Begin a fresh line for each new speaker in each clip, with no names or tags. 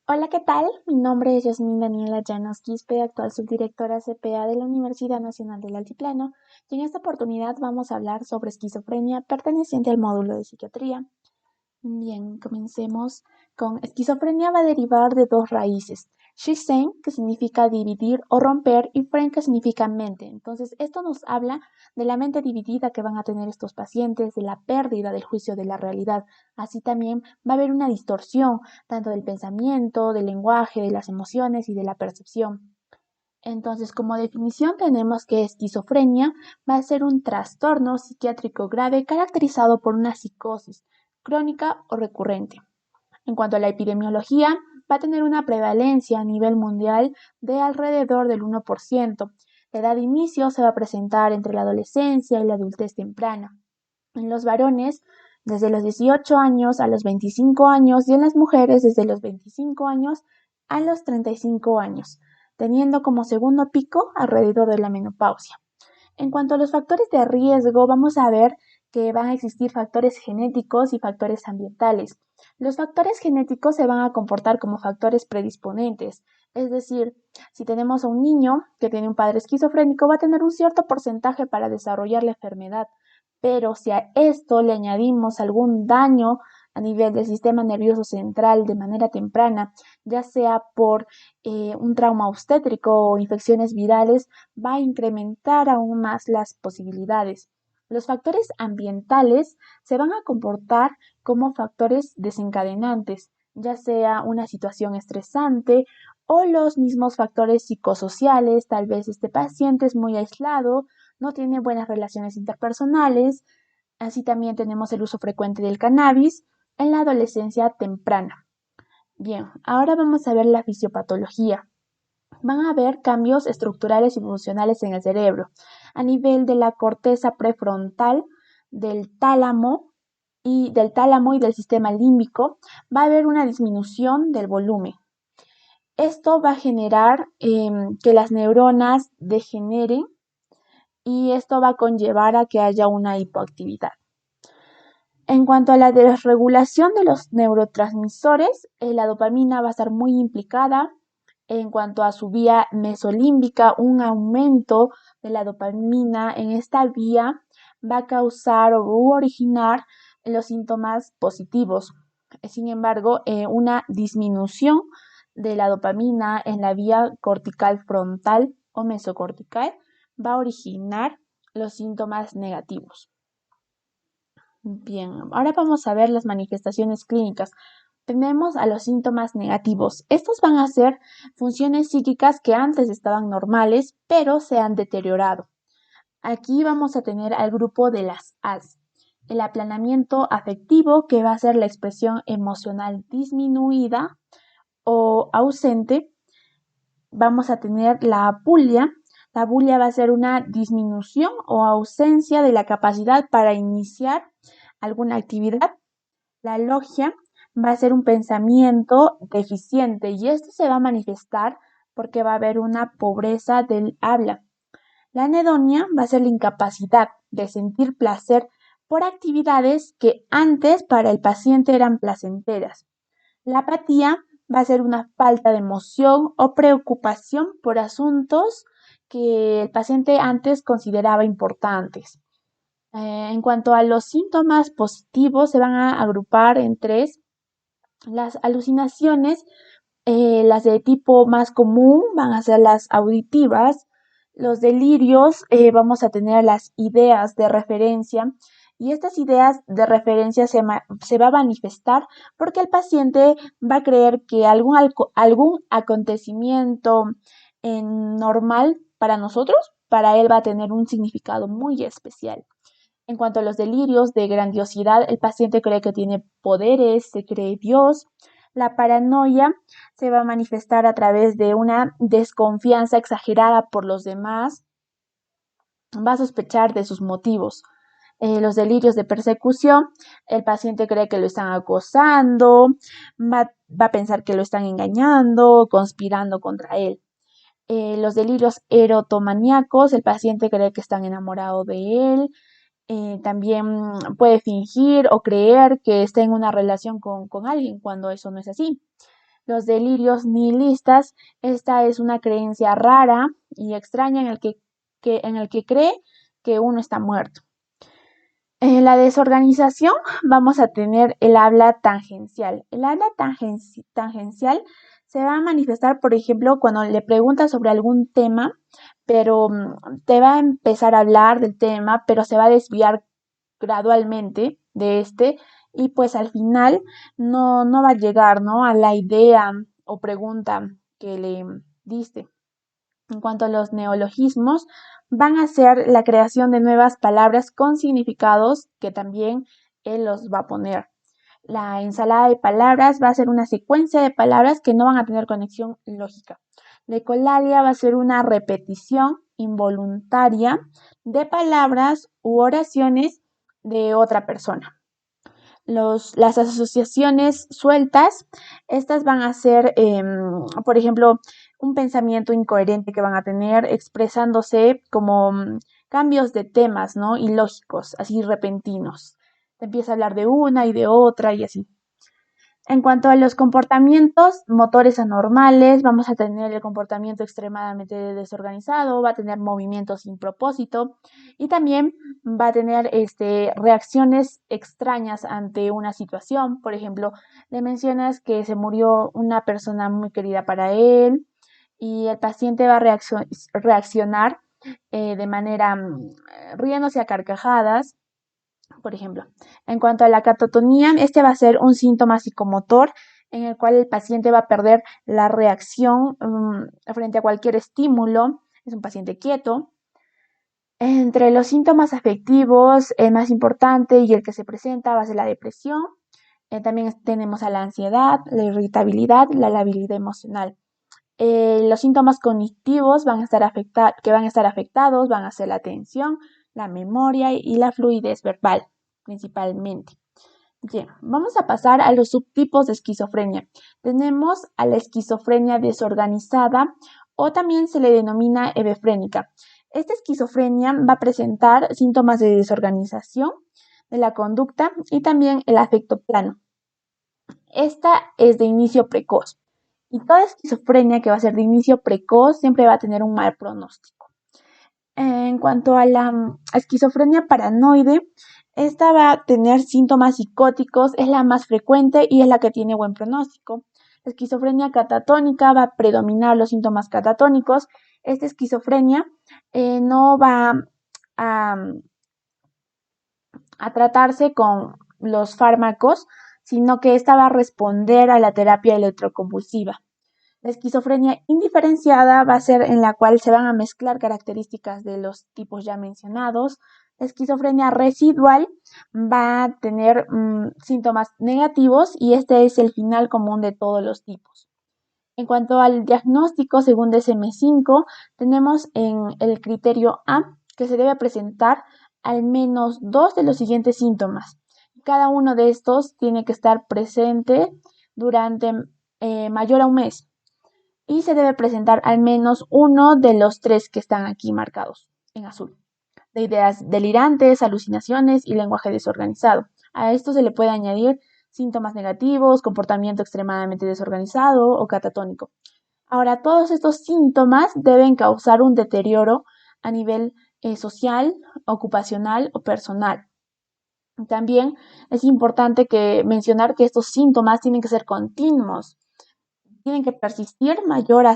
Hola, ¿qué tal? Mi nombre es Yasmin Daniela Llanos Quispe, actual subdirectora CPA de la Universidad Nacional del Altiplano, y en esta oportunidad vamos a hablar sobre esquizofrenia perteneciente al módulo de psiquiatría. Bien, comencemos con esquizofrenia va a derivar de dos raíces. Shisen, que significa dividir o romper, y fren, que significa mente. Entonces, esto nos habla de la mente dividida que van a tener estos pacientes, de la pérdida del juicio de la realidad. Así también va a haber una distorsión, tanto del pensamiento, del lenguaje, de las emociones y de la percepción. Entonces, como definición tenemos que esquizofrenia va a ser un trastorno psiquiátrico grave caracterizado por una psicosis crónica o recurrente. En cuanto a la epidemiología, va a tener una prevalencia a nivel mundial de alrededor del 1%. La edad de inicio se va a presentar entre la adolescencia y la adultez temprana. En los varones, desde los 18 años a los 25 años, y en las mujeres desde los 25 años a los 35 años, teniendo como segundo pico alrededor de la menopausia. En cuanto a los factores de riesgo, vamos a ver que van a existir factores genéticos y factores ambientales. Los factores genéticos se van a comportar como factores predisponentes, es decir, si tenemos a un niño que tiene un padre esquizofrénico, va a tener un cierto porcentaje para desarrollar la enfermedad, pero si a esto le añadimos algún daño a nivel del sistema nervioso central de manera temprana, ya sea por un trauma obstétrico o infecciones virales, va a incrementar aún más las posibilidades. Los factores ambientales se van a comportar como factores desencadenantes, ya sea una situación estresante o los mismos factores psicosociales, tal vez este paciente es muy aislado, no tiene buenas relaciones interpersonales, así también tenemos el uso frecuente del cannabis en la adolescencia temprana. Bien, ahora vamos a ver la fisiopatología. Van a haber cambios estructurales y funcionales en el cerebro a nivel de la corteza prefrontal, del tálamo y del sistema límbico. Va a haber una disminución del volumen. Esto va a generar que las neuronas degeneren y esto va a conllevar a que haya una hipoactividad. En cuanto a la desregulación de los neurotransmisores, la dopamina va a estar muy implicada. En cuanto a su vía mesolímbica, un aumento de la dopamina en esta vía va a causar o originar los síntomas positivos. Sin embargo, una disminución de la dopamina en la vía cortical frontal o mesocortical va a originar los síntomas negativos. Bien, ahora vamos a ver las manifestaciones clínicas. Tenemos a los síntomas negativos. Estos van a ser funciones psíquicas que antes estaban normales, pero se han deteriorado. Aquí vamos a tener al grupo de las As. El aplanamiento afectivo, que va a ser la expresión emocional disminuida o ausente. Vamos a tener la apulia. La apulia va a ser una disminución o ausencia de la capacidad para iniciar alguna actividad. La logia va a ser un pensamiento deficiente y esto se va a manifestar porque va a haber una pobreza del habla. La anedonia va a ser la incapacidad de sentir placer por actividades que antes para el paciente eran placenteras. La apatía va a ser una falta de emoción o preocupación por asuntos que el paciente antes consideraba importantes. En cuanto a los síntomas positivos, se van a agrupar en tres. Las alucinaciones, las de tipo más común, van a ser las auditivas. Los delirios, vamos a tener las ideas de referencia. Y estas ideas de referencia se va a manifestar porque el paciente va a creer que algún acontecimiento normal para nosotros, para él va a tener un significado muy especial. En cuanto a los delirios de grandiosidad, el paciente cree que tiene poderes, se cree Dios. La paranoia se va a manifestar a través de una desconfianza exagerada por los demás. Va a sospechar de sus motivos. Los delirios de persecución, el paciente cree que lo están acosando, va a pensar que lo están engañando, conspirando contra él. Los delirios erotomaníacos, el paciente cree que están enamorados de él. También puede fingir o creer que está en una relación con alguien cuando eso no es así. Los delirios nihilistas, esta es una creencia rara y extraña en el que cree que uno está muerto. En la desorganización vamos a tener el habla tangencial. El habla tangencial se va a manifestar, por ejemplo, cuando le preguntas sobre algún tema, pero te va a empezar a hablar del tema, pero se va a desviar gradualmente de este y pues al final no va a llegar, ¿no?, a la idea o pregunta que le diste. En cuanto a los neologismos, van a ser la creación de nuevas palabras con significados que también él los va a poner. La ensalada de palabras va a ser una secuencia de palabras que no van a tener conexión lógica. La ecolalia va a ser una repetición involuntaria de palabras u oraciones de otra persona. Las asociaciones sueltas, estas van a ser, por ejemplo, un pensamiento incoherente que van a tener expresándose como cambios de temas, ¿no?, ilógicos, así repentinos. Te empieza a hablar de una y de otra y así. En cuanto a los comportamientos motores anormales, vamos a tener el comportamiento extremadamente desorganizado, va a tener movimientos sin propósito y también va a tener reacciones extrañas ante una situación. Por ejemplo, le mencionas que se murió una persona muy querida para él y el paciente va a reaccionar de manera riéndose a carcajadas. Por ejemplo, en cuanto a la catotonía, este va a ser un síntoma psicomotor en el cual el paciente va a perder la reacción frente a cualquier estímulo. Es un paciente quieto. Entre los síntomas afectivos, el más importante y el que se presenta va a ser la depresión. También tenemos a la ansiedad, la irritabilidad, la labilidad emocional. Los síntomas cognitivos que van a estar afectados van a ser la atención, la memoria y la fluidez verbal, principalmente. Bien, vamos a pasar a los subtipos de esquizofrenia. Tenemos a la esquizofrenia desorganizada o también se le denomina hebefrénica. Esta esquizofrenia va a presentar síntomas de desorganización de la conducta y también el afecto plano. Esta es de inicio precoz. Y toda esquizofrenia que va a ser de inicio precoz siempre va a tener un mal pronóstico. En cuanto a la esquizofrenia paranoide, esta va a tener síntomas psicóticos, es la más frecuente y es la que tiene buen pronóstico. La esquizofrenia catatónica va a predominar los síntomas catatónicos. Esta esquizofrenia no va a, a tratarse con los fármacos, sino que esta va a responder a la terapia electroconvulsiva. La esquizofrenia indiferenciada va a ser en la cual se van a mezclar características de los tipos ya mencionados. La esquizofrenia residual va a tener síntomas negativos y este es el final común de todos los tipos. En cuanto al diagnóstico, según DSM-5, tenemos en el criterio A que se debe presentar al menos 2 de los siguientes síntomas. Cada uno de estos tiene que estar presente durante mayor a un mes y se debe presentar al menos uno de los 3 que están aquí marcados en azul, de ideas delirantes, alucinaciones y lenguaje desorganizado. A esto se le puede añadir síntomas negativos, comportamiento extremadamente desorganizado o catatónico. Ahora, todos estos síntomas deben causar un deterioro a nivel social, ocupacional o personal. También es importante mencionar que estos síntomas tienen que ser continuos, tienen que persistir mayor o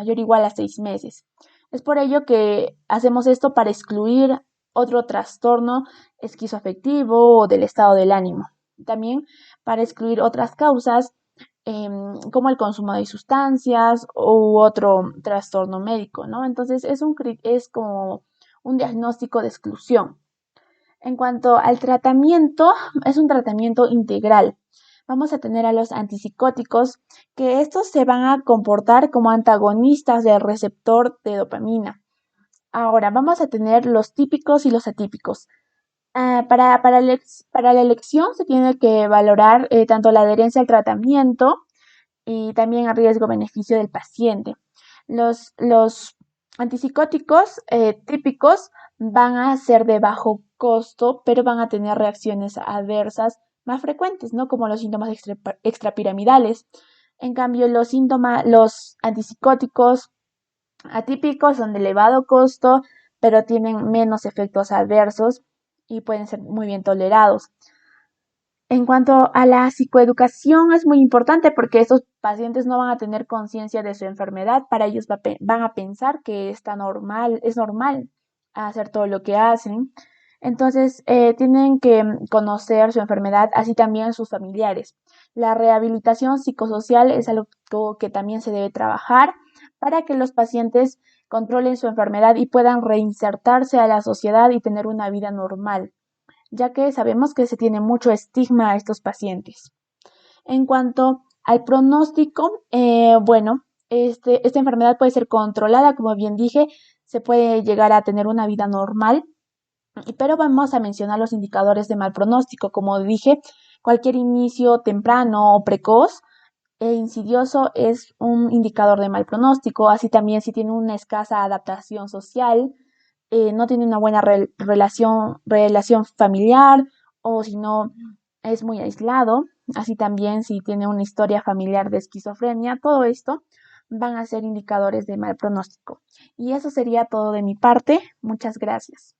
igual a 6 meses. Es por ello que hacemos esto para excluir otro trastorno esquizoafectivo o del estado del ánimo. También para excluir otras causas como el consumo de sustancias u otro trastorno médico, ¿no? Entonces es como un diagnóstico de exclusión. En cuanto al tratamiento, es un tratamiento integral. Vamos a tener a los antipsicóticos, que estos se van a comportar como antagonistas del receptor de dopamina. Ahora, vamos a tener los típicos y los atípicos. Para la elección se tiene que valorar tanto la adherencia al tratamiento y también el riesgo-beneficio del paciente. Los antipsicóticos típicos van a ser de bajo costo, pero van a tener reacciones adversas más frecuentes, ¿no? Como los síntomas extrapiramidales. En cambio, los antipsicóticos atípicos son de elevado costo, pero tienen menos efectos adversos y pueden ser muy bien tolerados. En cuanto a la psicoeducación, es muy importante porque estos pacientes no van a tener conciencia de su enfermedad. Para ellos van a pensar que es normal hacer todo lo que hacen. Entonces, tienen que conocer su enfermedad, así también sus familiares. La rehabilitación psicosocial es algo que también se debe trabajar para que los pacientes controlen su enfermedad y puedan reinsertarse a la sociedad y tener una vida normal, ya que sabemos que se tiene mucho estigma a estos pacientes. En cuanto al pronóstico, bueno, esta enfermedad puede ser controlada, como bien dije, se puede llegar a tener una vida normal, pero vamos a mencionar los indicadores de mal pronóstico. Como dije, cualquier inicio temprano o precoz e insidioso es un indicador de mal pronóstico, así también si tiene una escasa adaptación social, no tiene una buena relación familiar o si no es muy aislado, así también si tiene una historia familiar de esquizofrenia, todo esto van a ser indicadores de mal pronóstico. Y eso sería todo de mi parte. Muchas gracias.